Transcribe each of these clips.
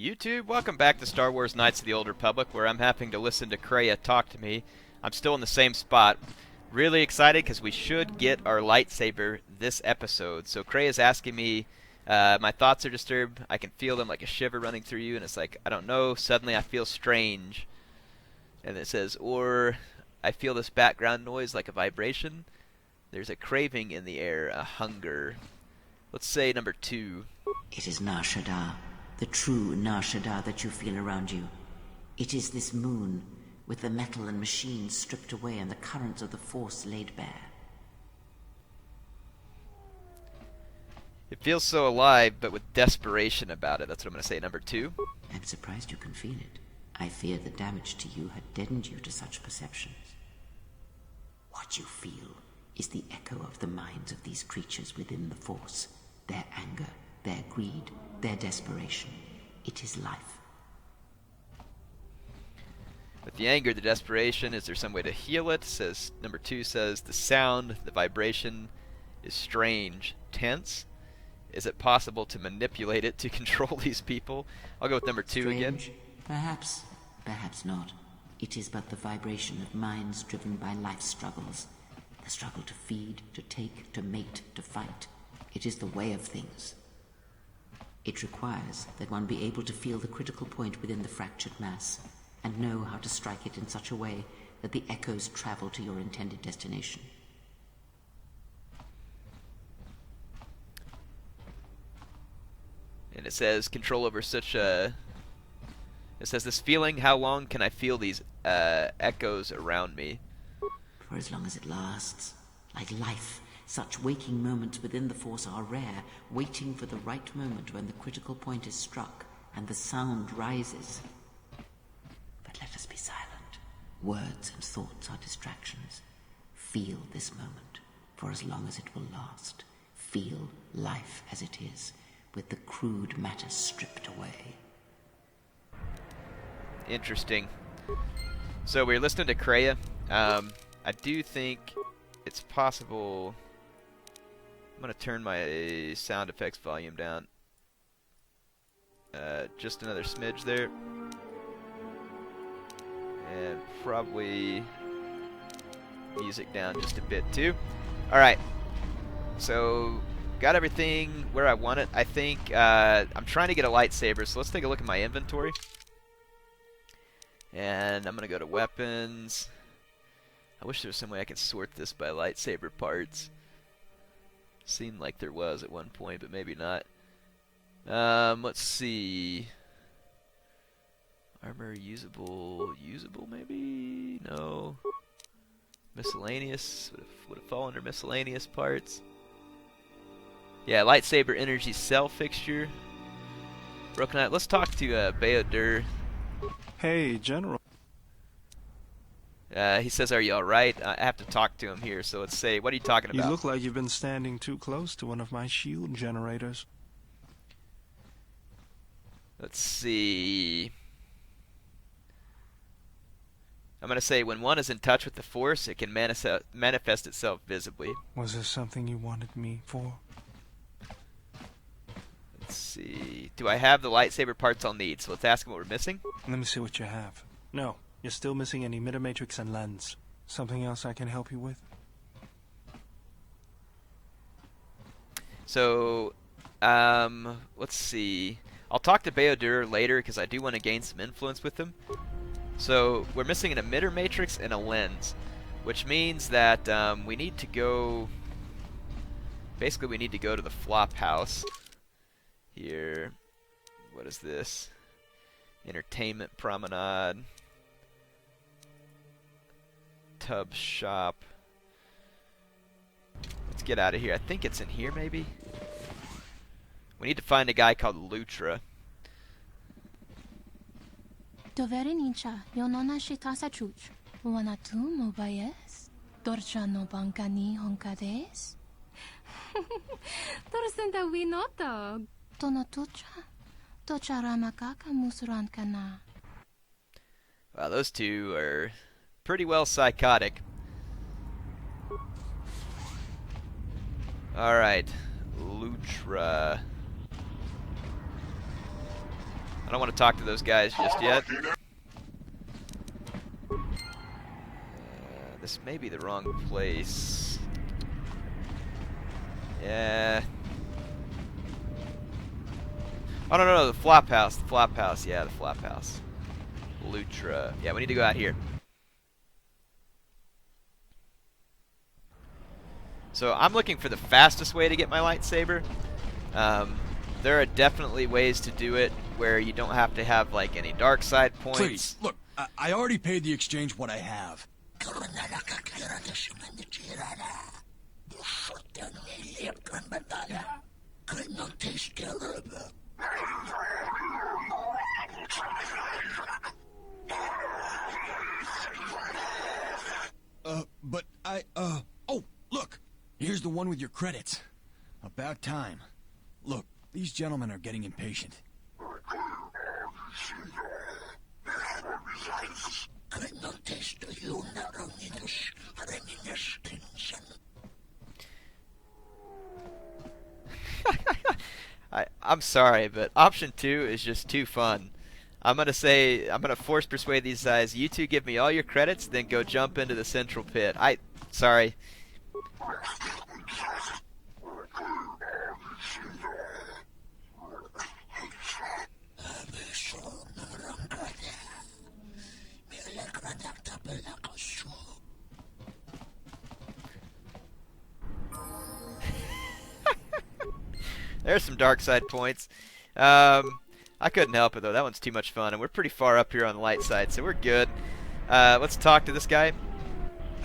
YouTube, welcome back to Star Wars Knights of the Old Republic, where I'm having to listen to Kreia talk to me. I'm still in the same spot. Really excited because we should get our lightsaber this episode. So Kreia's asking me, my thoughts are disturbed, I can feel them like a shiver running through you, and it's like, I don't know, suddenly I feel strange. And it says, or I feel this background noise like a vibration. There's a craving in the air, a hunger. Let's say number 2. It is Nar Shaddaa, the true Nar Shaddaa that you feel around you. It is this moon, with the metal and machines stripped away and the currents of the Force laid bare. It feels so alive, but with desperation about it. That's what I'm going to say, number 2. I'm surprised you can feel it. I fear the damage to you had deadened you to such perceptions. What you feel is the echo of the minds of these creatures within the Force. Their anger, their greed, their desperation. It is life. With the anger, the desperation, is there some way to heal it? Says number 2 says the sound, the vibration is strange, tense. Is it possible to manipulate it to control these people? I'll go with number 2 again. Perhaps, perhaps not. It is but the vibration of minds driven by life's struggles. The struggle to feed, to take, to mate, to fight. It is the way of things. It requires that one be able to feel the critical point within the fractured mass, and know how to strike it in such a way that the echoes travel to your intended destination. And it says control over such a... It says this feeling, how long can I feel these echoes around me? For as long as it lasts. Like life, such waking moments within the Force are rare, waiting for the right moment when the critical point is struck and the sound rises. But let us be silent. Words and thoughts are distractions. Feel this moment, for as long as it will last. Feel life as it is, with the crude matter stripped away. Interesting. So we're listening to Kreia. I do think it's possible... I'm going to turn my sound effects volume down. Just another smidge there. And probably music down just a bit too. Alright. So, got everything where I want it. I think I'm trying to get a lightsaber, so let's take a look at my inventory. And I'm going to go to weapons. I wish there was some way I could sort this by lightsaber parts. Seemed like there was at one point, but maybe not. Let's see. Armor usable maybe? No. Miscellaneous would have fallen under miscellaneous parts. Yeah, lightsaber energy cell fixture. Broken out. Let's talk to Bao-Dur. Hey, General. He says, are you alright? I have to talk to him here, so let's say, what are you talking about? You look like you've been standing too close to one of my shield generators. Let's see. I'm going to say, when one is in touch with the Force, it can manifest itself visibly. Was there something you wanted me for? Let's see. Do I have the lightsaber parts I'll need? So let's ask him what we're missing. Let me see what you have. No. You're still missing an emitter matrix and lens. Something else I can help you with? So, let's see. I'll talk to Bao-Dur later because I do want to gain some influence with him. So, we're missing an emitter matrix and a lens, which means that we need to go... Basically, we need to go to the flop house. Here. What is this? Entertainment Promenade. Tub shop. Let's get out of here. I think it's in here, maybe? We need to find a guy called Lutra. Doverinincha, yonona shitasa chuch. Wanatu mobayes. Dorcha no bankani honkades. Dorsenta winota. Tonatucha. Tocha ramakaka musurankana. Wow, those two are pretty well psychotic. Alright. Lutra. I don't want to talk to those guys just yet. This may be the wrong place. Yeah. Oh, no, the flop house. The flop house. Yeah, the flop house. Lutra. Yeah, we need to go out here. So I'm looking for the fastest way to get my lightsaber. There are definitely ways to do it where you don't have to have like any dark side points. Please, look, I already paid the exchange what I have. But oh, look, here's the one with your credits. About time. Look, these gentlemen are getting impatient. I'm sorry, but option 2 is just too fun. I'm gonna force persuade these guys. You two give me all your credits, then go jump into the central pit. Sorry. There's some dark side points. I couldn't help it though. That one's too much fun, and we're pretty far up here on the light side, so we're good. Let's talk to this guy.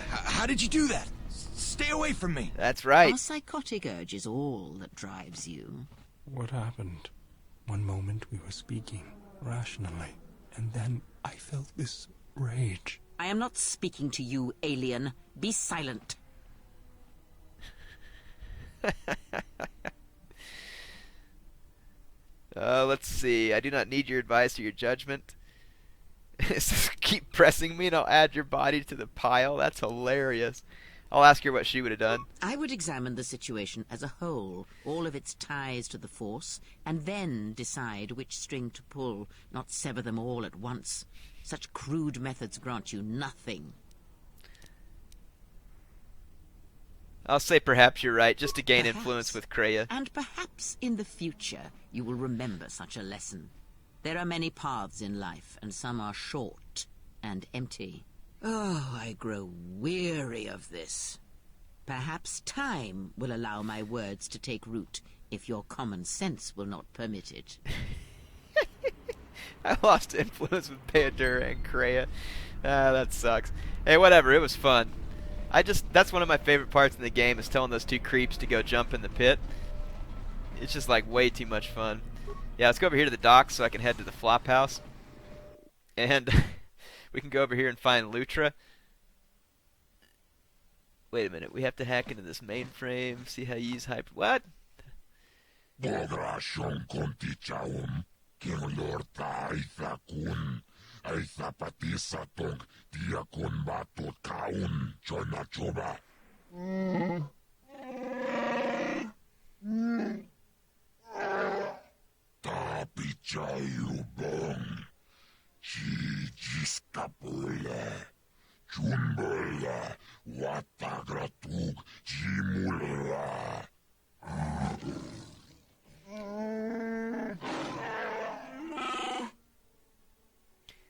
How did you do that? Stay away from me. That's right. Our psychotic urge is all that drives you. What happened? One moment we were speaking rationally, and then I felt this rage. I am not speaking to you, alien. Be silent. Let's see. I do not need your advice or your judgment. Keep pressing me and I'll add your body to the pile. That's hilarious. I'll ask her what she would have done. I would examine the situation as a whole, all of its ties to the Force, and then decide which string to pull, not sever them all at once. Such crude methods grant you nothing. I'll say perhaps you're right, just to gain Perhaps. influence with Kreia. And perhaps in the future you will remember such a lesson. There are many paths in life, and some are short and empty. Oh, I grow weary of this. Perhaps time will allow my words to take root, if your common sense will not permit it. I lost influence with Pandora and Kreia. That sucks. Hey, whatever, it was fun. That's one of my favorite parts in the game, is telling those two creeps to go jump in the pit. It's just like way too much fun. Yeah, let's go over here to the docks so I can head to the flop house. And we can go over here and find Lutra. Wait a minute, we have to hack into this mainframe, see how you use hyper... What?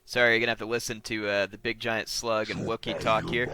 Sorry, you're gonna have to listen to the big giant slug and Wookiee talk here.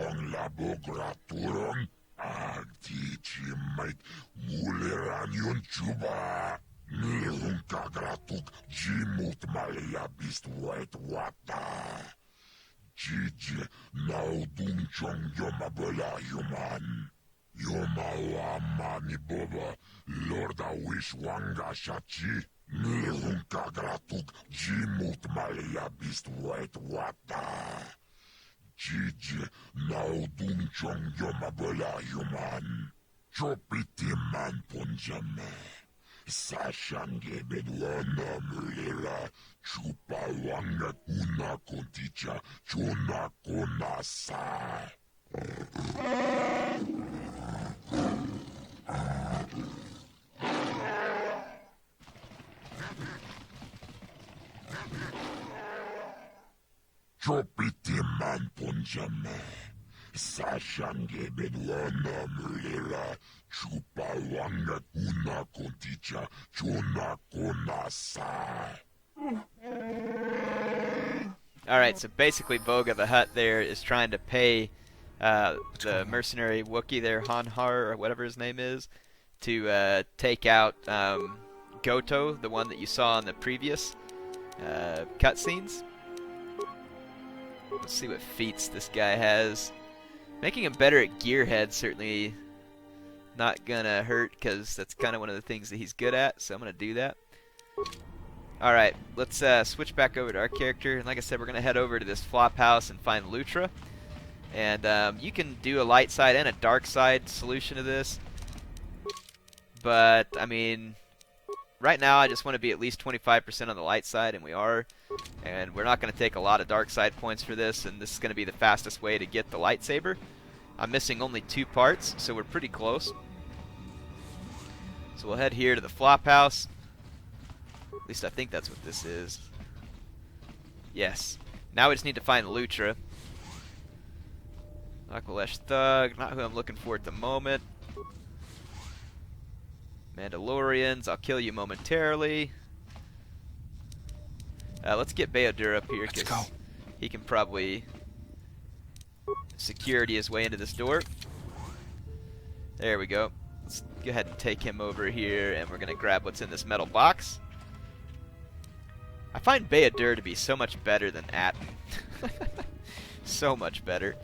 Chopitiman punjame. Sashange bedwana mulera. Chupawanga kuna konticha. Chona konasa. Alright, so basically Boga the Hutt there is trying to pay the mercenary Wookiee there, Hanhar, or whatever his name is, to take out Goto, the one that you saw in the previous cutscenes. Let's see what feats this guy has. Making him better at Gearhead certainly not gonna hurt, because that's kind of one of the things that he's good at, so I'm gonna do that. Alright, let's switch back over to our character, and like I said, we're gonna head over to this flop house and find Lutra. And you can do a light side and a dark side solution to this, but I mean, right now I just want to be at least 25% on the light side, and we are. And we're not going to take a lot of dark side points for this, and this is going to be the fastest way to get the lightsaber. I'm missing only 2 parts, so we're pretty close. So we'll head here to the flop house. At least I think that's what this is. Yes. Now we just need to find Lutra. Aqualesh Thug, not who I'm looking for at the moment. Mandalorians, I'll kill you momentarily. Let's get Beodur up here, because he can probably security his way into this door. There we go. Let's go ahead and take him over here, and we're going to grab what's in this metal box. I find Beodur to be so much better than Atten. So much better.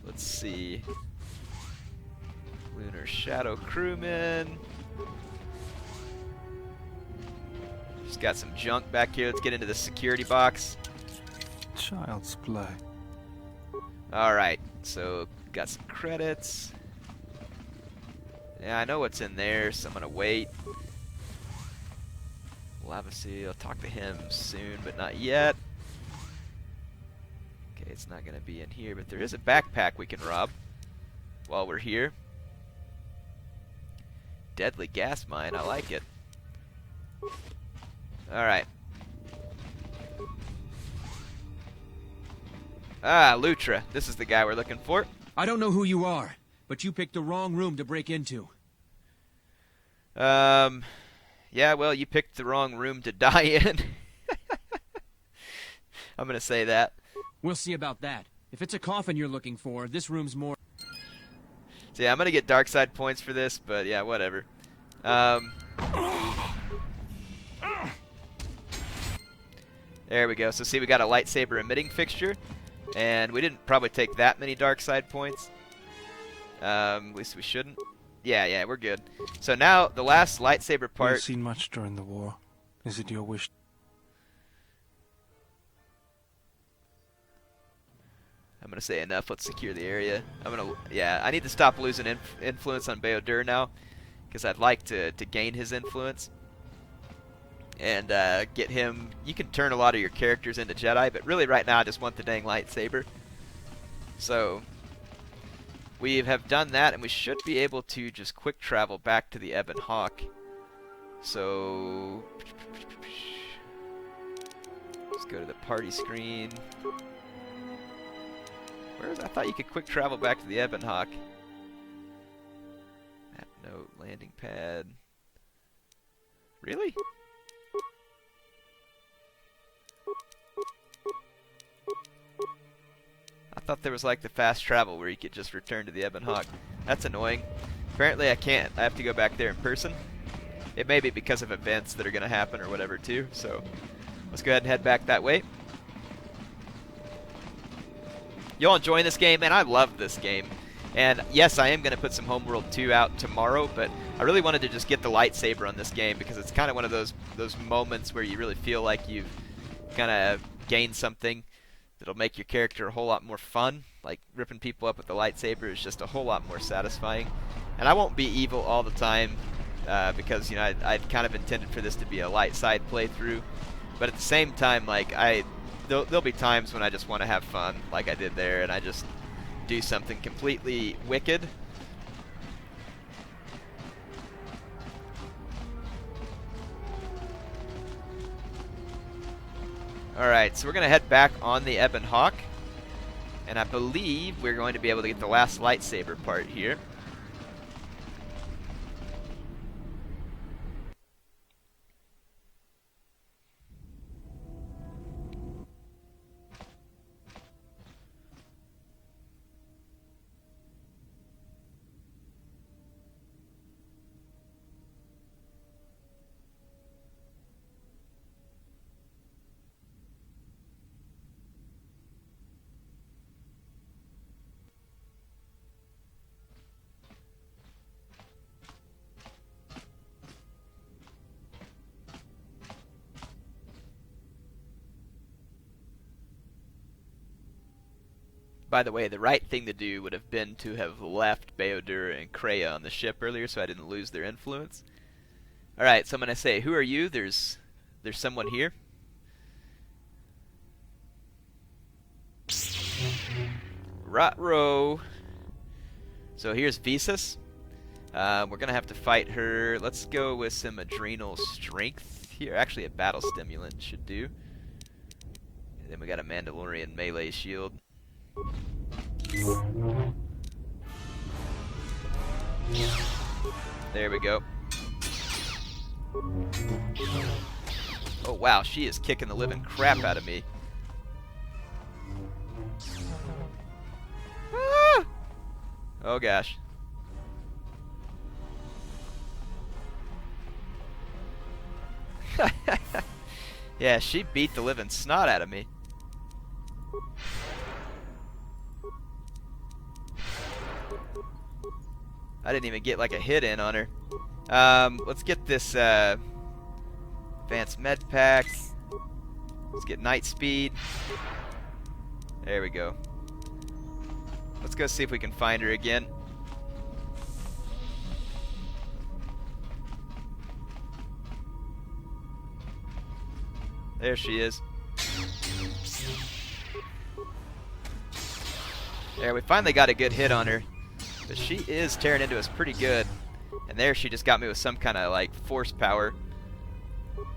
Let's see. Lunar Shadow Crewman. Just got some junk back here. Let's get into the security box. Child's play. Alright, so got some credits. Yeah, I know what's in there, so I'm gonna wait. Lavasy, I'll talk to him soon, but not yet. Okay, it's not gonna be in here, but there is a backpack we can rob while we're here. Deadly gas mine, I like it. Alright. Ah, Lutra. This is the guy we're looking for. I don't know who you are, but you picked the wrong room to break into. Yeah, well, you picked the wrong room to die in. I'm gonna say that. We'll see about that. If it's a coffin you're looking for, this room's more... So yeah, I'm gonna get dark side points for this, but yeah, whatever. There we go. So see, we got a lightsaber emitting fixture, and we didn't probably take that many dark side points. At least we shouldn't. Yeah, we're good. So now the last lightsaber part. You've seen much during the war. Is it your wish? I'm gonna say enough. Let's secure the area. I need to stop losing influence on Beodur now, because I'd like to gain his influence and get him. You can turn a lot of your characters into Jedi, but really right now I just want the dang lightsaber. So we have done that, and we should be able to just quick travel back to the Ebon Hawk. So let's go to the party screen. I thought you could quick travel back to the Ebon Hawk. Map note, landing pad. Really? I thought there was like the fast travel where you could just return to the Ebon Hawk. That's annoying. Apparently I can't. I have to go back there in person. It may be because of events that are going to happen or whatever too. So let's go ahead and head back that way. Y'all enjoying this game? Man, I love this game. And yes, I am going to put some Homeworld 2 out tomorrow, but I really wanted to just get the lightsaber on this game because it's kind of one of those moments where you really feel like you've kind of gained something that'll make your character a whole lot more fun. Like ripping people up with the lightsaber is just a whole lot more satisfying. And I won't be evil all the time because, you know, I'd kind of intended for this to be a light side playthrough. But at the same time, like, there'll be times when I just want to have fun, like I did there, and I just do something completely wicked. Alright, so we're going to head back on the Ebon Hawk. And I believe we're going to be able to get the last lightsaber part here. By the way, the right thing to do would have been to have left Beodur and Kreia on the ship earlier so I didn't lose their influence. Alright, so I'm going to say, who are you? There's someone here. Rot-row. So here's Visas. We're going to have to fight her. Let's go with some adrenal strength here. Actually, a battle stimulant should do. And then we got a Mandalorian melee shield. There we go. Oh wow, she is kicking the living crap out of me. Ah! Oh gosh. Yeah, she beat the living snot out of me. I didn't even get like a hit in on her. Let's get this advanced med pack. Let's get night speed. There we go. Let's go see if we can find her again. There she is. There, we finally got a good hit on her. But she is tearing into us pretty good. And there she just got me with some kind of like force power.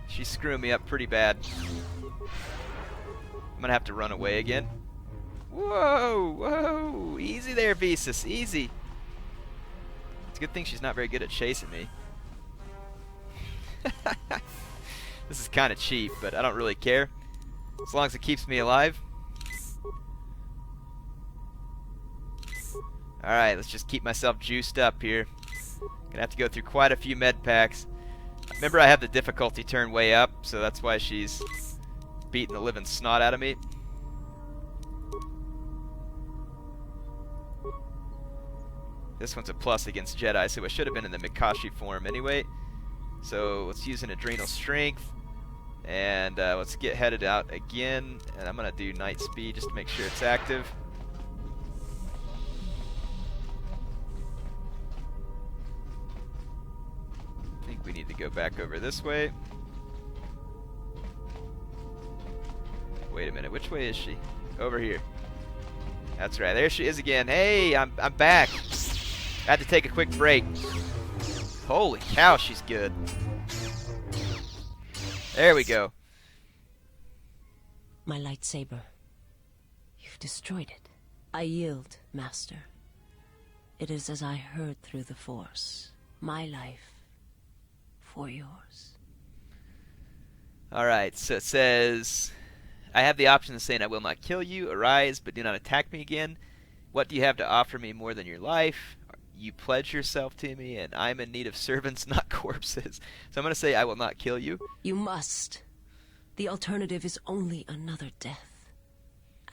She's screwing me up pretty bad. I'm gonna have to run away again. Whoa, whoa, easy there, Visas, easy. It's a good thing she's not very good at chasing me. This is kind of cheap, but I don't really care. As long as it keeps me alive. Alright, let's just keep myself juiced up here. Gonna have to go through quite a few med packs. Remember, I have the difficulty turned way up, so that's why she's beating the living snot out of me. This one's a plus against Jedi, so it should have been in the Mikashi form anyway. So let's use an adrenal strength. And let's get headed out again. And I'm gonna do night speed just to make sure it's active. I think we need to go back over this way. Wait a minute, which way is she? Over here. That's right, there she is again. Hey, I'm back. I had to take a quick break. Holy cow, she's good. There we go. My lightsaber. You've destroyed it. I yield, Master. It is as I heard through the Force. My life for yours. Alright, so it says, I have the option of saying I will not kill you, arise, but do not attack me again. What do you have to offer me more than your life? You pledge yourself to me, and I'm in need of servants, not corpses. So I'm going to say I will not kill you. You must. The alternative is only another death.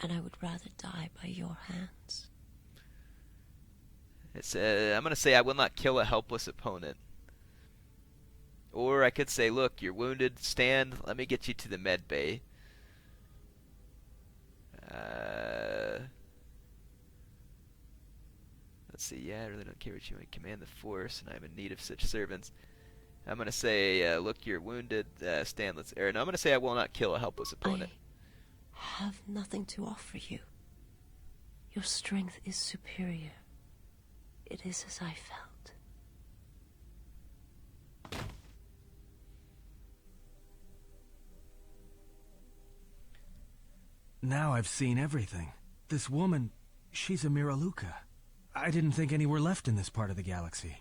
And I would rather die by your hands. It's, I'm going to say I will not kill a helpless opponent. Or I could say, look, you're wounded, stand, let me get you to the med bay. Let's see, yeah, I really don't care what you want to command the Force, and I'm in need of such servants. I'm going to say, look, you're wounded, stand, let's... no, I'm going to say I will not kill a helpless opponent. I have nothing to offer you. Your strength is superior. It is as I felt. Now I've seen everything. This woman, she's a Miraluka. I didn't think any were left in this part of the galaxy.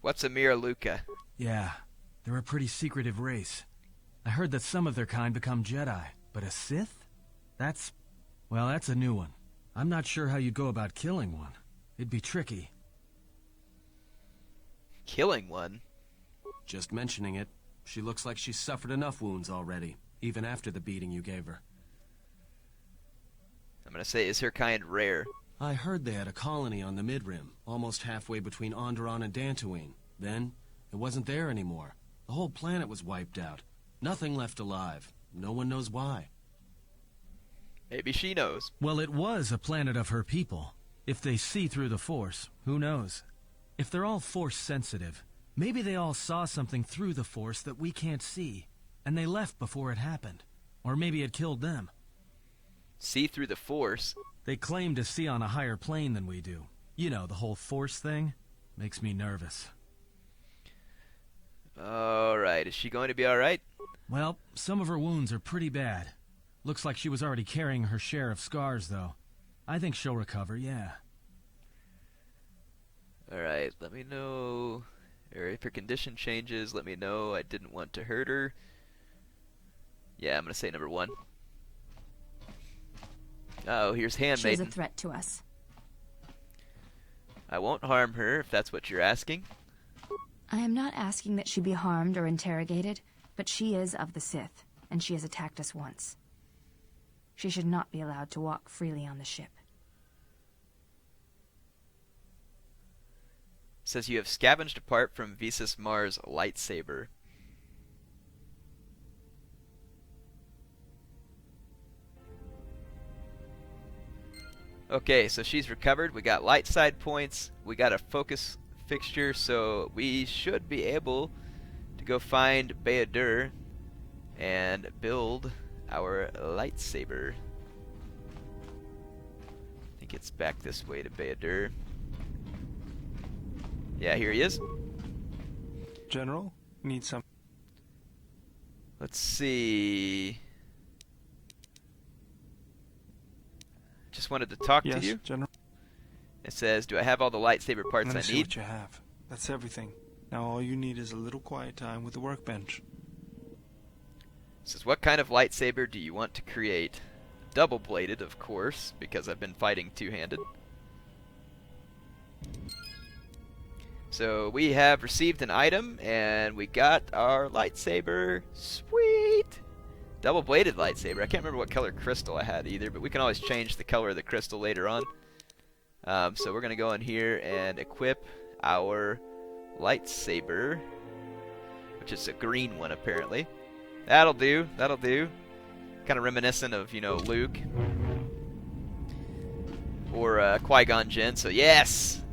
What's a Miraluka? Yeah, they're a pretty secretive race. I heard that some of their kind become Jedi, but a Sith? That's a new one. I'm not sure how you'd go about killing one. It'd be tricky. Killing one? Just mentioning it, she looks like she's suffered enough wounds already, even after the beating you gave her. I'm gonna say, is her kind rare? I heard they had a colony on the Mid-Rim, almost halfway between Onderon and Dantooine. Then, it wasn't there anymore. The whole planet was wiped out. Nothing left alive. No one knows why. Maybe she knows. Well, it was a planet of her people. If they see through the Force, who knows? If they're all Force-sensitive, maybe they all saw something through the Force that we can't see, and they left before it happened. Or maybe it killed them. See through the Force? They claim to see on a higher plane than we do. You know, the whole Force thing makes me nervous. Alright, is she going to be alright? Well, some of her wounds are pretty bad. Looks like she was already carrying her share of scars, though. I think she'll recover, yeah. Alright, let me know. Or if her condition changes, let me know. I didn't want to hurt her. Yeah, I'm gonna say number 1. Oh, here's Handmaiden. She's a threat to us. I won't harm her, if that's what you're asking. I am not asking that she be harmed or interrogated, but she is of the Sith, and she has attacked us once. She should not be allowed to walk freely on the ship. It says you have scavenged a part from Visas Mar's lightsaber. Okay, so she's recovered. We got light side points. We got a focus fixture, so we should be able to go find Beadur and build our lightsaber. I think it's back this way to Beadur. Yeah, here he is. General, need some. Let's see. Just wanted to talk to you. Yes, General. It says, do I have all the lightsaber parts Let me I see need? what you have. That's everything. Now all you need is a little quiet time with the workbench. It says, what kind of lightsaber do you want to create? Double-bladed, of course, because I've been fighting two-handed. So we have received an item, and we got our lightsaber. Sweet! Double-bladed lightsaber. I can't remember what color crystal I had either, but we can always change the color of the crystal later on. So we're going to go in here and equip our lightsaber, which is a green one apparently. That'll do, that'll do. Kind of reminiscent of, you know, Luke. Or Qui-Gon Jinn, so yes!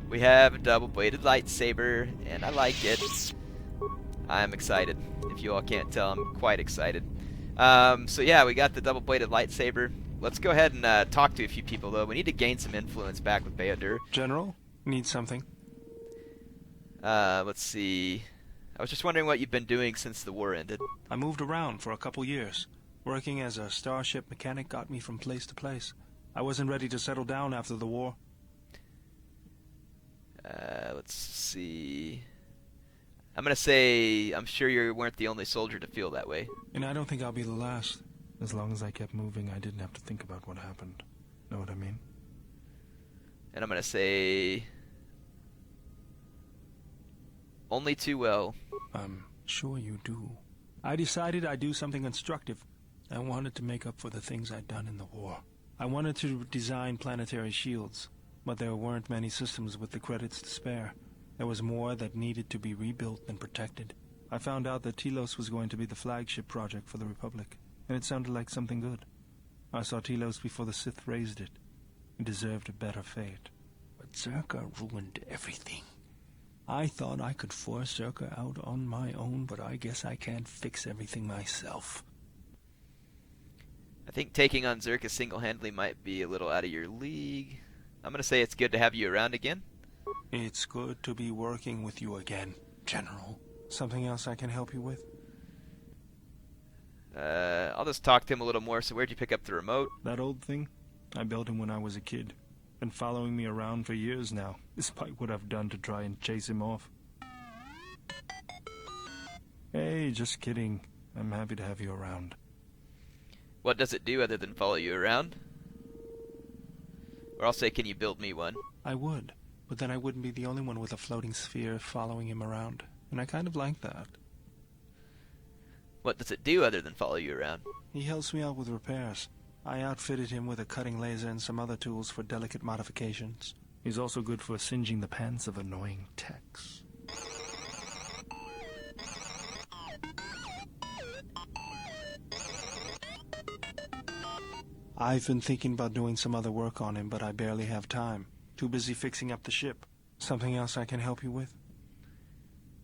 We have a double-bladed lightsaber, and I like it. I'm excited. If you all can't tell, I'm quite excited. So yeah, we got the double-bladed lightsaber. Let's go ahead and talk to a few people, though. We need to gain some influence back with Beadur. General, need something. Let's see. I was just wondering what you've been doing since the war ended. I moved around for a couple years. Working as a starship mechanic got me from place to place. I wasn't ready to settle down after the war. Let's see. I'm gonna say I'm sure you weren't the only soldier to feel that way. And I don't think I'll be the last. As long as I kept moving, I didn't have to think about what happened. Know what I mean? And I'm gonna say only too well. I'm sure you do. I decided I'd do something constructive. I wanted to make up for the things I'd done in the war. I wanted to design planetary shields, but there weren't many systems with the credits to spare. There was more that needed to be rebuilt and protected. I found out that Telos was going to be the flagship project for the Republic, and it sounded like something good. I saw Telos before the Sith raised it. It deserved a better fate. But Zerka ruined everything. I thought I could force Zerka out on my own, but I guess I can't fix everything myself. I think taking on Zerka single-handedly might be a little out of your league. I'm gonna say it's good to have you around again. It's good to be working with you again, General. Something else I can help you with? I'll just talk to him a little more. So where'd you pick up the remote? That old thing? I built him when I was a kid. Been following me around for years now, despite what I've done to try and chase him off. Hey, just kidding. I'm happy to have you around. What does it do other than follow you around? Or I'll say, can you build me one? I would, but then I wouldn't be the only one with a floating sphere following him around, and I kind of like that. What does it do other than follow you around? He helps me out with repairs. I outfitted him with a cutting laser and some other tools for delicate modifications. He's also good for singeing the pants of annoying techs. I've been thinking about doing some other work on him, but I barely have time. Too busy fixing up the ship. Something else I can help you with?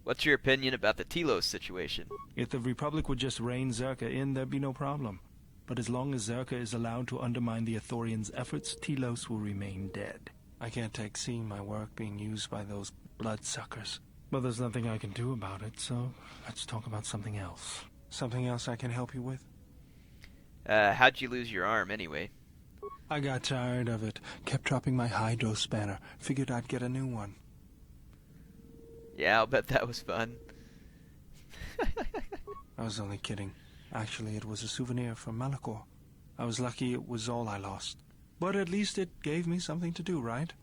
What's your opinion about the Telos situation? If the Republic would just rein Zerka in, there'd be no problem. But as long as Zerka is allowed to undermine the Ithorians' efforts, Telos will remain dead. I can't take seeing my work being used by those bloodsuckers. But there's nothing I can do about it, so let's talk about something else. Something else I can help you with? How'd you lose your arm, anyway? I got tired of it. Kept dropping my hydro spanner. Figured I'd get a new one. Yeah, I'll bet that was fun. I was only kidding. Actually, it was a souvenir from Malachor. I was lucky it was all I lost. But at least it gave me something to do, right?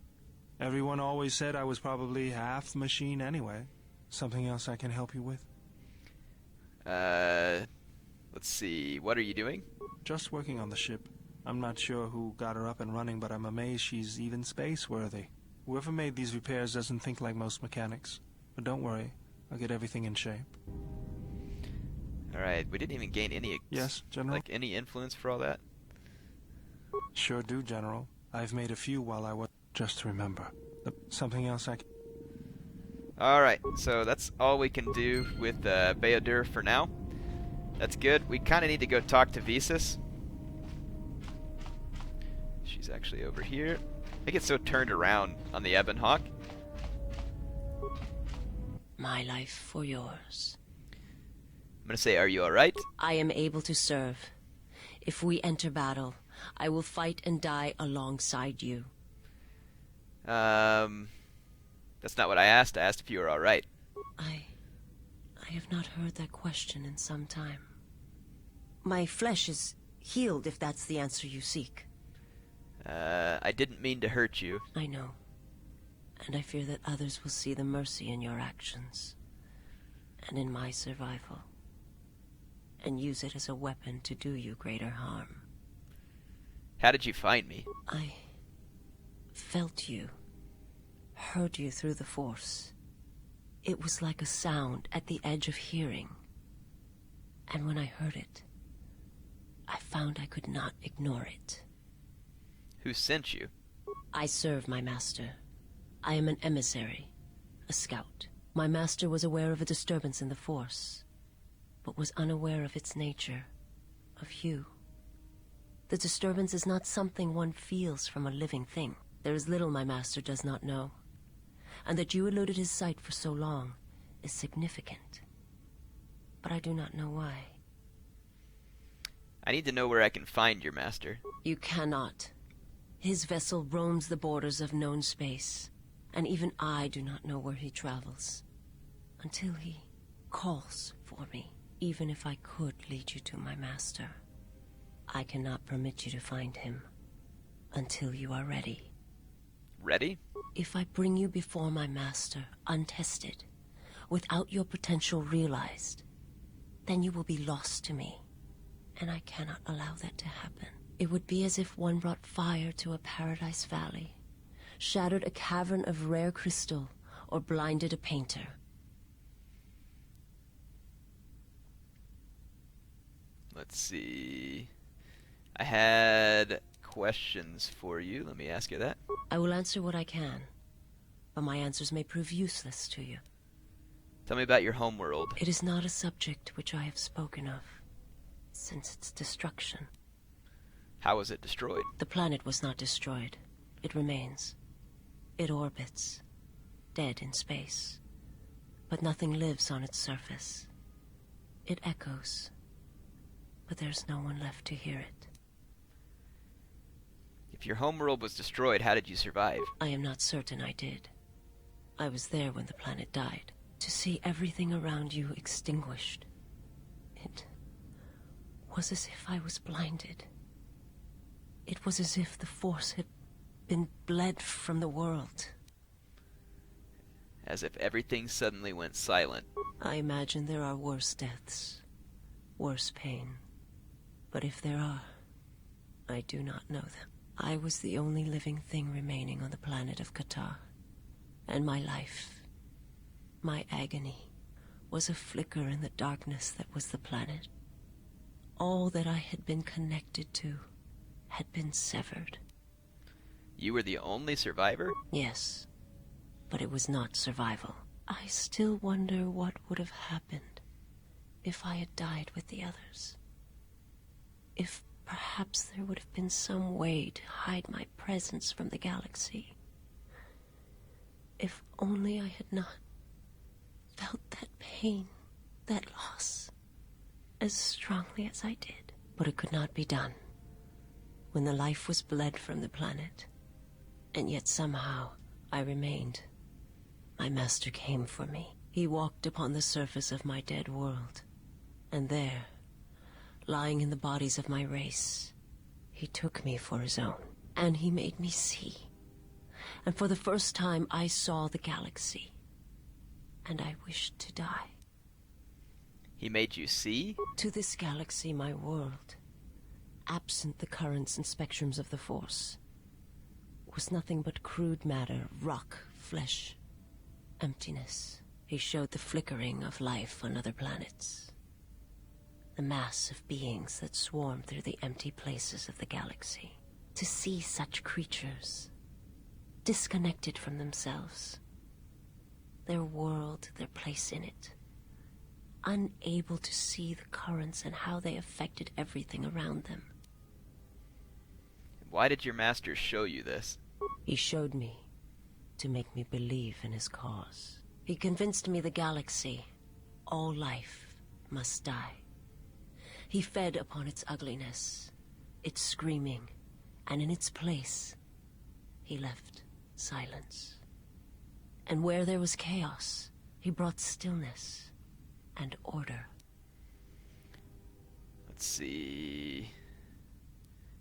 Everyone always said I was probably half machine anyway. Something else I can help you with? Let's see. What are you doing? Just working on the ship. I'm not sure who got her up and running, but I'm amazed she's even space-worthy. Whoever made these repairs doesn't think like most mechanics. But don't worry, I'll get everything in shape. Alright, we didn't even gain any... Yes, General? Like, any influence for all that? Sure do, General. I've made a few while I was... Just remember. Something else I can... Alright, so that's all we can do with Beodur for now. That's good. We kind of need to go talk to Visas. She's actually over here. I get so turned around on the Ebon Hawk. My life for yours. I'm gonna say, are you alright? I am able to serve. If we enter battle, I will fight and die alongside you. That's not what I asked. I asked if you were alright. I have not heard that question in some time. My flesh is healed, if that's the answer you seek. I didn't mean to hurt you. I know. And I fear that others will see the mercy in your actions. And in my survival. And use it as a weapon to do you greater harm. How did you find me? I felt you. Heard you through the Force. It was like a sound at the edge of hearing. And when I heard it, I found I could not ignore it. Who sent you? I serve my master. I am an emissary, a scout. My master was aware of a disturbance in the Force, but was unaware of its nature, of you. The disturbance is not something one feels from a living thing. There is little my master does not know, and that you eluded his sight for so long is significant. But I do not know why. I need to know where I can find your master. You cannot. His vessel roams the borders of known space, and even I do not know where he travels. Until he calls for me. Even if I could lead you to my master, I cannot permit you to find him until you are ready. Ready? If I bring you before my master, untested, without your potential realized, then you will be lost to me, and I cannot allow that to happen. It would be as if one brought fire to a paradise valley, shattered a cavern of rare crystal, or blinded a painter. Let's see. I had questions for you. Let me ask you that. I will answer what I can, but my answers may prove useless to you. Tell me about your homeworld. It is not a subject which I have spoken of since its destruction. How was it destroyed? The planet was not destroyed. It remains. It orbits, dead in space. But nothing lives on its surface. It echoes. but there's no one left to hear it. If your homeworld was destroyed, how did you survive? I am not certain I did. I was there when the planet died. To see everything around you extinguished. It was as if I was blinded. It was as if the Force had been bled from the world. As if everything suddenly went silent. I imagine there are worse deaths, worse pain. But if there are, I do not know them. I was the only living thing remaining on the planet of Qatar. And my life, my agony, was a flicker in the darkness that was the planet. All that I had been connected to had been severed. You were the only survivor? Yes, but it was not survival. I still wonder what would have happened if I had died with the others. If perhaps there would have been some way to hide my presence from the galaxy. If only I had not felt that pain, that loss, as strongly as I did. But it could not be done. When the life was bled from the planet, and yet somehow I remained. My master came for me. He walked upon the surface of my dead world, and there, lying in the bodies of my race, he took me for his own, and he made me see. And for the first time I saw the galaxy, and I wished to die. He made you see? To this galaxy, my world, absent the currents and spectrums of the Force, was nothing but crude matter, rock, flesh, emptiness. He showed the flickering of life on other planets. The mass of beings that swarm through the empty places of the galaxy. To see such creatures, disconnected from themselves, their world, their place in it, unable to see the currents and how they affected everything around them. Why did your master show you this? He showed me to make me believe in his cause. He convinced me the galaxy, all life, must die. He fed upon its ugliness, its screaming, and in its place, he left silence. And where there was chaos, he brought stillness and order. Let's see.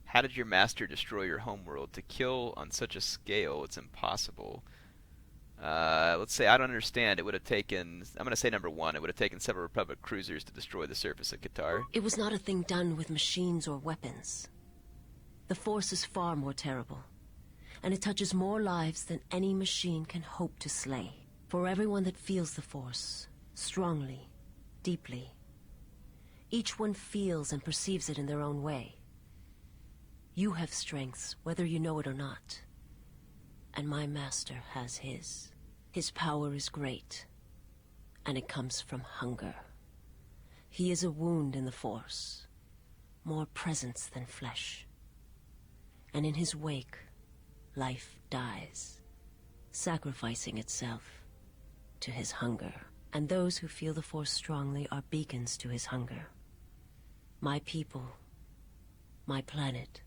How did your master destroy your homeworld? To kill on such a scale, it's impossible. Let's say I don't understand. It would have taken, I'm going to say number one, it would have taken several Republic cruisers to destroy the surface of Qatar. It was not a thing done with machines or weapons. The Force is far more terrible, and it touches more lives than any machine can hope to slay. For everyone that feels the Force, strongly, deeply, each one feels and perceives it in their own way. You have strengths, whether you know it or not. And my master has his. His power is great, and it comes from hunger. He is a wound in the Force, more presence than flesh. And in his wake, life dies, sacrificing itself to his hunger. And those who feel the Force strongly are beacons to his hunger. My people, my planet,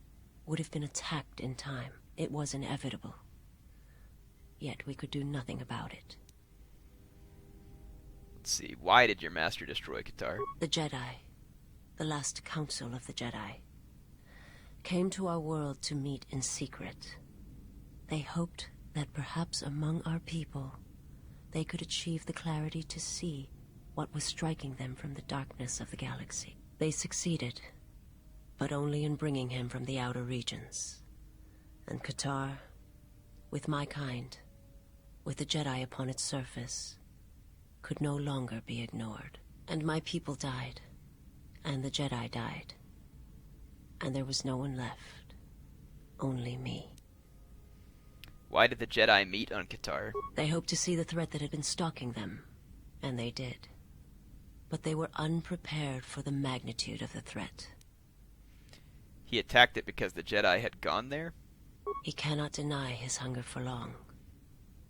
would have been attacked in time. It was inevitable. Yet we could do nothing about it. Let's see. Why did your master destroy Qatar? The Jedi, the last council of the Jedi, came to our world to meet in secret. They hoped that perhaps among our people, they could achieve the clarity to see what was striking them from the darkness of the galaxy. They succeeded, but only in bringing him from the outer regions. And Qatar, with my kind, with the Jedi upon its surface, could no longer be ignored. And my people died, and the Jedi died. And there was no one left, only me. Why did the Jedi meet on Qatar? They hoped to see the threat that had been stalking them, and they did. But they were unprepared for the magnitude of the threat. He attacked it because the Jedi had gone there? He cannot deny his hunger for long.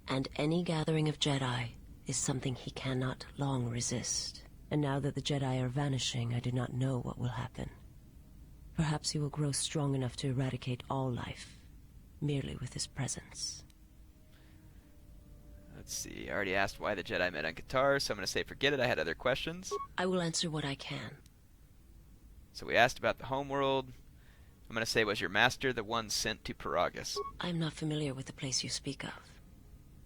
And any gathering of Jedi is something he cannot long resist. And now that the Jedi are vanishing, I do not know what will happen. Perhaps he will grow strong enough to eradicate all life, merely with his presence. Let's see, I already asked why the Jedi met on Qatar, so I'm going to say forget it. I had other questions. I will answer what I can. So we asked about the homeworld. I'm going to say, was your master the one sent to Paragus? I am not familiar with the place you speak of.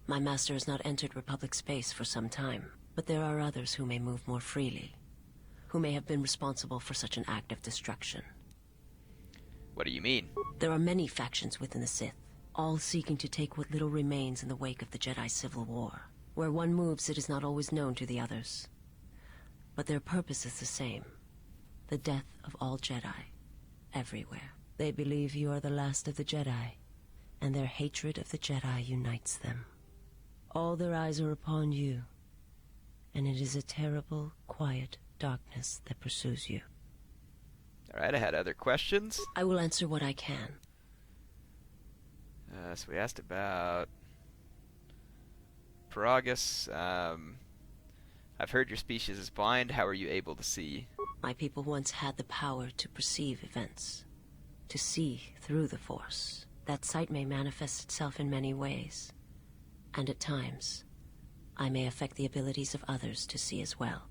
My master has not entered Republic space for some time, but there are others who may move more freely, who may have been responsible for such an act of destruction. What do you mean? There are many factions within the Sith, all seeking to take what little remains in the wake of the Jedi Civil War. Where one moves, it is not always known to the others. But their purpose is the same. The death of all Jedi, everywhere. They believe you are the last of the Jedi, and their hatred of the Jedi unites them. All their eyes are upon you, and it is a terrible, quiet darkness that pursues you. Alright, I had other questions. I will answer what I can. So we asked about Paragus. I've heard your species is blind. How are you able to see? My people once had the power to perceive events, to see through the Force. That sight may manifest itself in many ways, and at times, I may affect the abilities of others to see as well.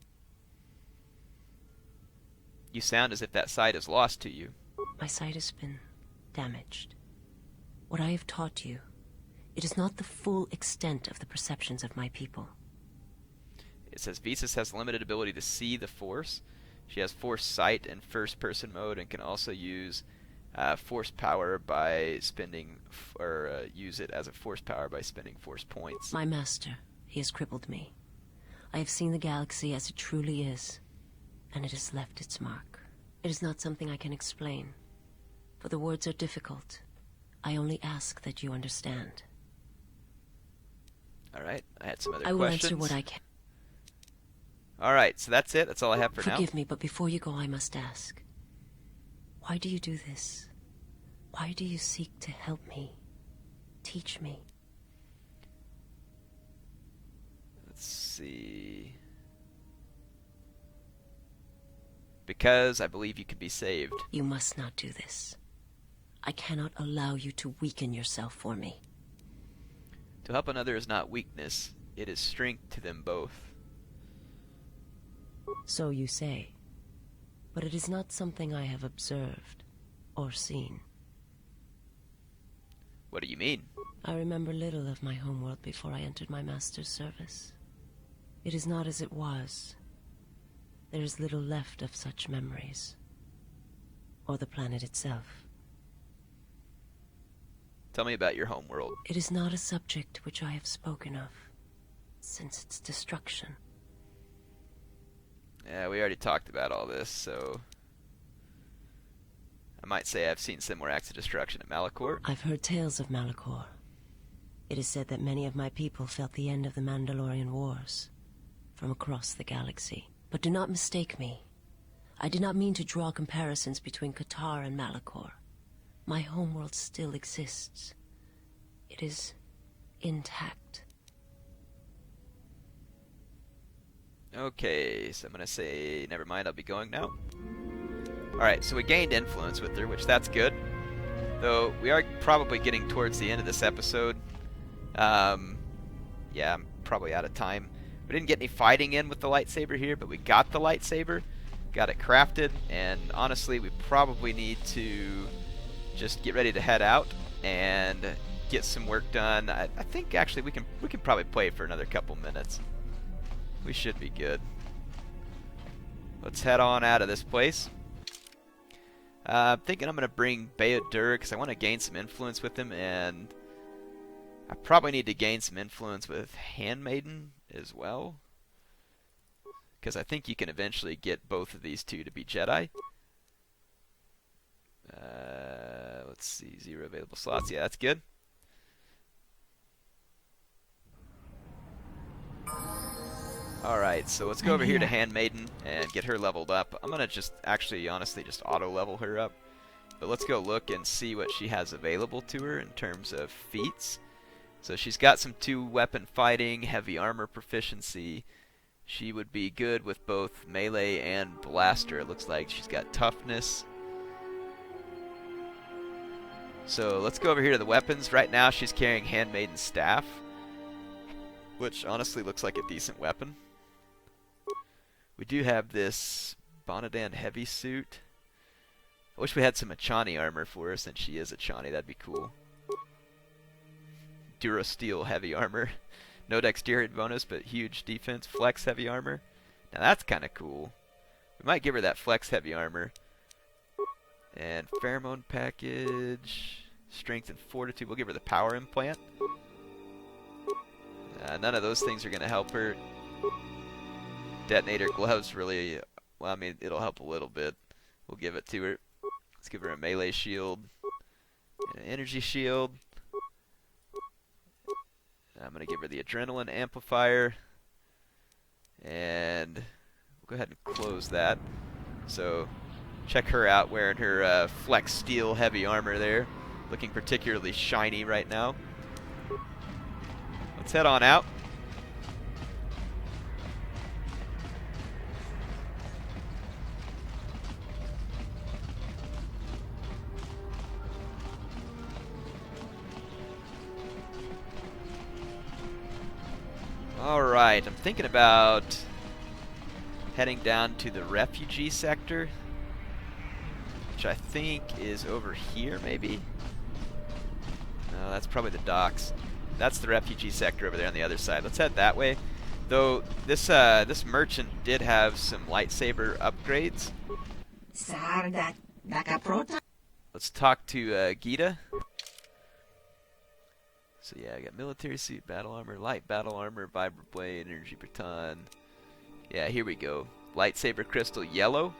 You sound as if that sight is lost to you. My sight has been damaged. What I have taught you, it is not the full extent of the perceptions of my people. It says Visas has limited ability to see the Force. She has Force sight in first-person mode and can also use Force power by spending, use it as a Force power by spending Force points. My master, he has crippled me. I have seen the galaxy as it truly is, and it has left its mark. It is not something I can explain, for the words are difficult. I only ask that you understand. Alright, I had some other questions. I will answer what I can. Alright, so that's it. That's all I have for now. Forgive me, but before you go, I must ask. Why do you do this? Why do you seek to help me? Teach me? Let's see... Because I believe you can be saved. You must not do this. I cannot allow you to weaken yourself for me. To help another is not weakness. It is strength to them both. So you say. But it is not something I have observed or seen. What do you mean? I remember little of my homeworld before I entered my master's service. It is not as it was. There is little left of such memories. Or the planet itself. Tell me about your homeworld. It is not a subject which I have spoken of since its destruction. Yeah, we already talked about all this, so... I might say I've seen similar acts of destruction at Malachor. I've heard tales of Malachor. It is said that many of my people felt the end of the Mandalorian Wars from across the galaxy. But do not mistake me. I did not mean to draw comparisons between Qatar and Malachor. My homeworld still exists. It is intact. Okay, so I'm gonna say, never mind, I'll be going now. Alright, so we gained influence with her, which that's good. Though, we are probably getting towards the end of this episode. Yeah, I'm probably out of time. We didn't get any fighting in with the lightsaber here, but we got the lightsaber, got it crafted, and honestly, we probably need to just get ready to head out and get some work done. I think actually we can probably play for another couple minutes. We should be good. Let's head on out of this place. I'm thinking I'm going to bring Bayodur because I want to gain some influence with him, and I probably need to gain some influence with Handmaiden as well, because I think you can eventually get both of these two to be Jedi. Let's see, 0 available slots. Yeah, that's good. Alright, so let's go over here to Handmaiden and get her leveled up. I'm going to just, actually, honestly, just auto-level her up. But let's go look and see what she has available to her in terms of feats. So she's got some 2-weapon fighting, heavy armor proficiency. She would be good with both melee and blaster. It looks like she's got toughness. So let's go over here to the weapons. Right now she's carrying Handmaiden Staff, which honestly looks like a decent weapon. We do have this Bonadan Heavy Suit. I wish we had some Achani armor for her since she is Achani. That'd be cool. Durasteel Heavy Armor. No dexterity bonus, but huge defense. Flex Heavy Armor. Now that's kind of cool. We might give her that Flex Heavy Armor. And Pheromone Package. Strength and Fortitude. We'll give her the Power Implant. None of those things are going to help her. Detonator Gloves really... Well, I mean, it'll help a little bit. We'll give it to her. Let's give her a melee shield. And an energy shield. I'm going to give her the Adrenaline Amplifier. And we'll go ahead and close that. So, check her out wearing her Flex Steel Heavy Armor there. Looking particularly shiny right now. Let's head on out. Alright, I'm thinking about heading down to the refugee sector, which I think is over here, maybe? No, that's probably the docks. That's the refugee sector over there on the other side. Let's head that way. Though, this merchant did have some lightsaber upgrades. Let's talk to Gita. So yeah, I got military suit, battle armor, light battle armor, vibroblade, energy per ton. Yeah, here we go. Lightsaber crystal yellow.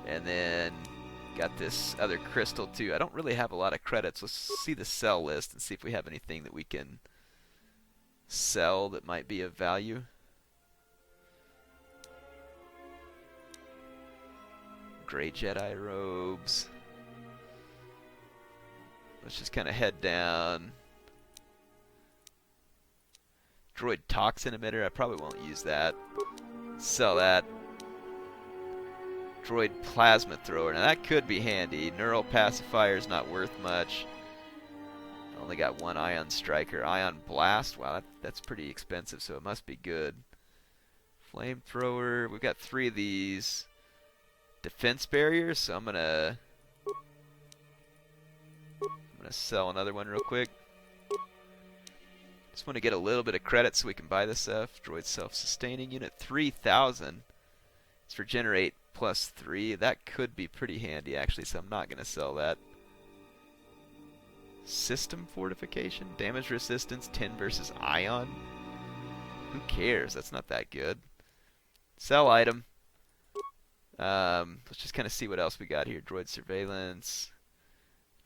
And then got this other crystal too. I don't really have a lot of credits. Let's see the sell list and see if we have anything that we can sell that might be of value. Gray Jedi robes. Let's just kind of head down. Droid toxin emitter. I probably won't use that. Sell that. Droid plasma thrower. Now that could be handy. Neural pacifier is not worth much. Only got one ion striker. Ion blast. Wow, that's pretty expensive, so it must be good. Flamethrower. We've got 3 of these. Defense barriers. So I'm gonna sell another one real quick. Just want to get a little bit of credit so we can buy this stuff. Droid self-sustaining unit, 3,000. It's for generate +3. That could be pretty handy, actually, so I'm not going to sell that. System fortification, damage resistance, 10 versus ion. Who cares? That's not that good. Sell item. Let's just kind of see what else we got here. Droid surveillance,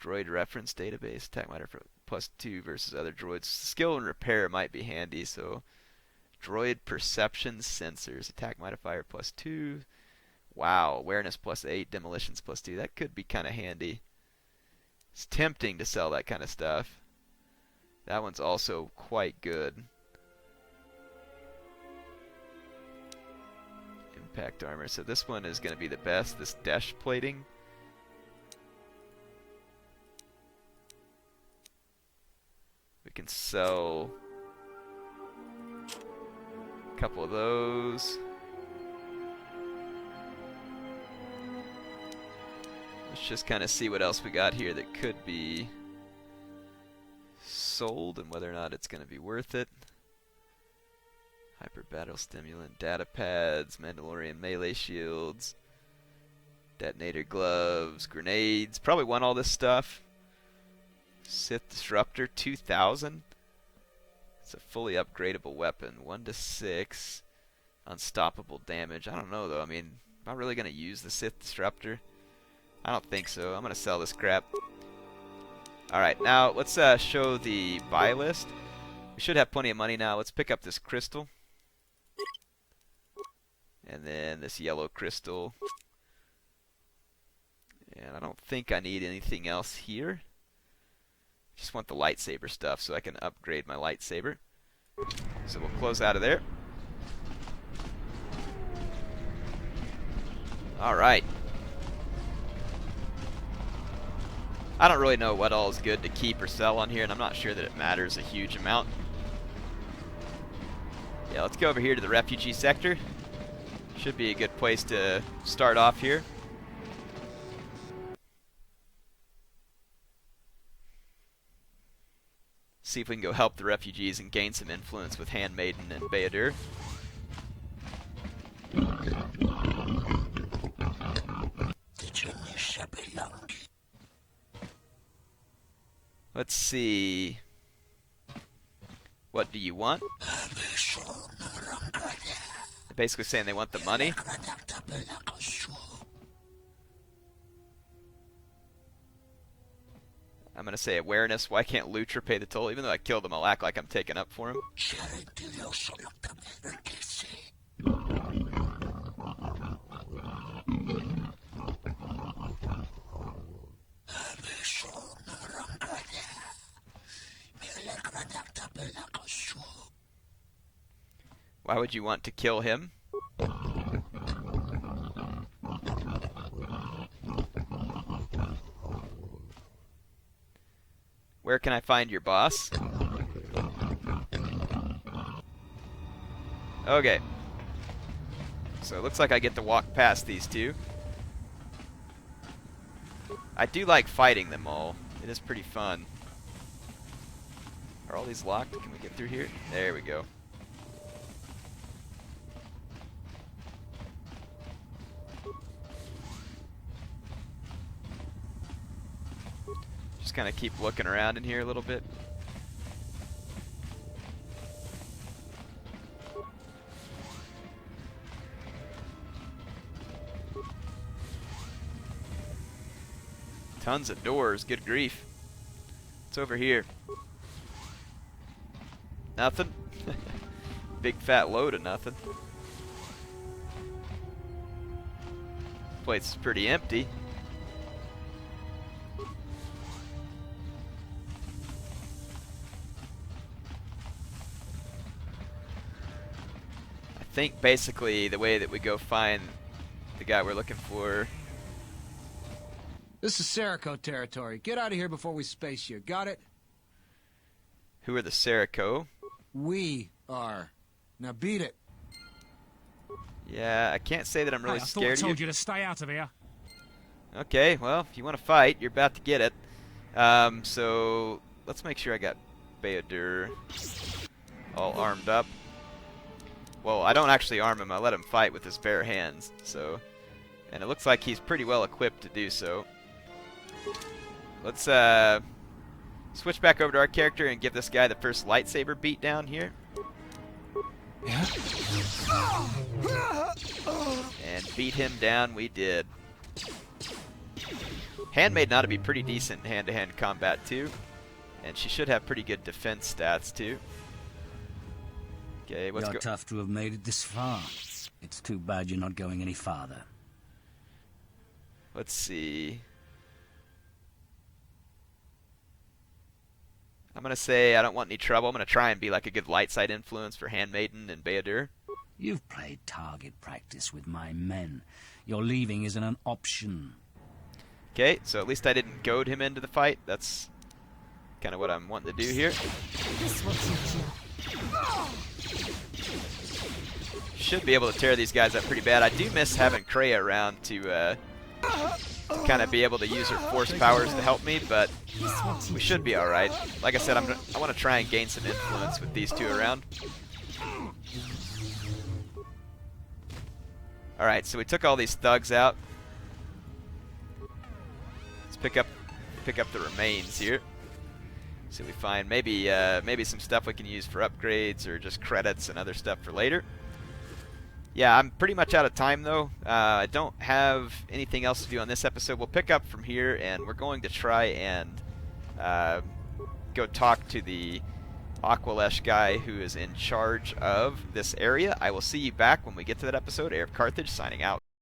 droid reference database, attack matter for +2 versus other droids. Skill and repair might be handy, so droid perception sensors, attack modifier +2. Wow, awareness +8, demolitions +2. That could be kind of handy. It's tempting to sell that kind of stuff. That one's also quite good. Impact armor. So this one is going to be the best. This dash plating. We can sell a couple of those. Let's just kind of see what else we got here that could be sold and whether or not it's going to be worth it. Hyper battle stimulant, data pads, Mandalorian melee shields, detonator gloves, grenades. Probably want all this stuff. Sith disruptor 2000. It's a fully upgradable weapon. 1-6 unstoppable damage. I don't know though. I mean, am I really going to use the Sith disruptor? I don't think so. I'm going to sell this crap. Alright, now let's show the buy list. We should have plenty of money now. Let's pick up this crystal. And then this yellow crystal. And I don't think I need anything else here. Just want the lightsaber stuff so I can upgrade my lightsaber. So we'll close out of there. Alright. I don't really know what all is good to keep or sell on here, and I'm not sure that it matters a huge amount. Yeah, let's go over here to the refugee sector. Should be a good place to start off here. See if we can go help the refugees and gain some influence with Handmaiden and Beadur. Let's see. What do you want? They're basically saying they want the money. I'm gonna say awareness. Why can't Lutra pay the toll? Even though I killed him, I'll act like I'm taking up for him. Why would you want to kill him? Where can I find your boss? Okay. So it looks like I get to walk past these two. I do like fighting them all. It is pretty fun. Are all these locked? Can we get through here? There we go. Just kind of keep looking around in here a little bit. Tons of doors, good grief. What's over here? Nothing? Big fat load of nothing. Place is pretty empty. I think basically the way that we go find the guy we're looking for. This is Serico territory. Get out of here before we space you. Got it? Who are the Serico? We are. Now beat it. Yeah, I can't say that I'm really scared I told you to stay out of here. Okay, well, if you want to fight, you're about to get it. So let's make sure I got Beadur all armed up. Well, I don't actually arm him. I let him fight with his bare hands. So, and it looks like he's pretty well equipped to do so. Let's switch back over to our character and give this guy the first lightsaber beat down here. Yeah. And beat him down we did. Handmaiden ought to be pretty decent in hand-to-hand combat too. And she should have pretty good defense stats too. Okay, let's go. You're tough to have made it this far. It's too bad you're not going any farther. Let's see. I'm going to say I don't want any trouble. I'm going to try and be like a good light side influence for Handmaiden and Beadur. You've played target practice with my men. Your leaving isn't an option. Okay, so at least I didn't goad him into the fight. That's kind of what I'm wanting to do here. This will teach you. Should be able to tear these guys up pretty bad. I do miss having Kreia around to kind of be able to use her force powers to help me, but we should be alright. Like I said, I want to try and gain some influence with these two around. Alright, so we took all these thugs out. Let's pick up the remains here. See if we find maybe some stuff we can use for upgrades or just credits and other stuff for later. Yeah, I'm pretty much out of time though. I don't have anything else to do on this episode. We'll pick up from here, and we're going to try and go talk to the Aqualesh guy who is in charge of this area. I will see you back when we get to that episode. HeirofCarthage signing out.